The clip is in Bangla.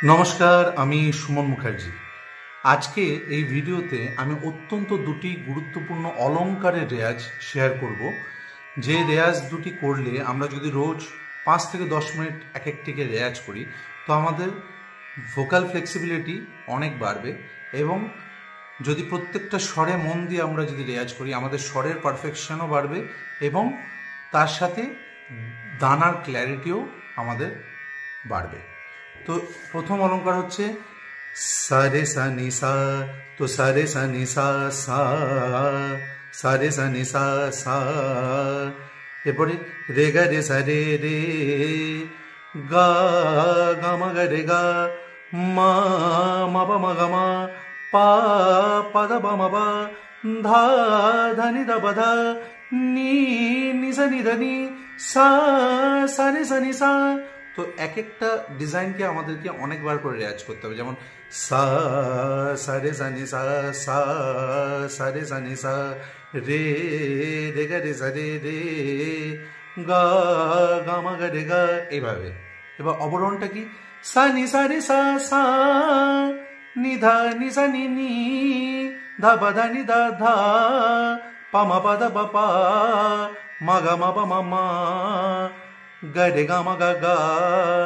নমস্কার, আমি সুমন মুখার্জি। আজকে এই ভিডিওতে আমি অত্যন্ত দুটি গুরুত্বপূর্ণ অলংকারের রেয়াজ শেয়ার করব। যে রেয়াজ দুটি করলে আমরা যদি রোজ 5 থেকে 10 মিনিট এক একটিকে রেয়াজ করি তো আমাদের ভোকাল ফ্লেক্সিবিলিটি অনেক বাড়বে, এবং যদি প্রত্যেকটা স্বরে মন দিয়ে আমরা যদি রেয়াজ করি আমাদের স্বরের পারফেকশনও বাড়বে, এবং তার সাথে দানার ক্ল্যারিটিও আমাদের বাড়বে। তো প্রথম অলঙ্কার হচ্ছে সা রে সা নি সা। তো সা রে সা নি সা সা, সা রে সা নি সা সা। এরপরে রে গা রে সা রে রে, গা গা মা গা রে গা, মা মা বা মা গা মা, পা পা দা বা মা বা, ধা ধা নি দা বা ধা, নি নি সা নি ধা নি, সা সা রে সা নি সা। তো এক একটা ডিজাইনকে আমাদেরকে অনেকবার করে রেয়াজ করতে হবে, যেমন সা সা রে সা নি সা, সা সা রে সা নি সা, রে রে গা রে সা রে রে, গা গা মা গা রে গা, এইভাবে। এবার অবরোহণটা কি? সা নি সা রে সা সা, নি ধা নি সা নি নি, ধা বা ধা নি ধা ধা, পা মা পা দা বা পা, মা গা মা বা মা মা, গা রে গা মা গা গা।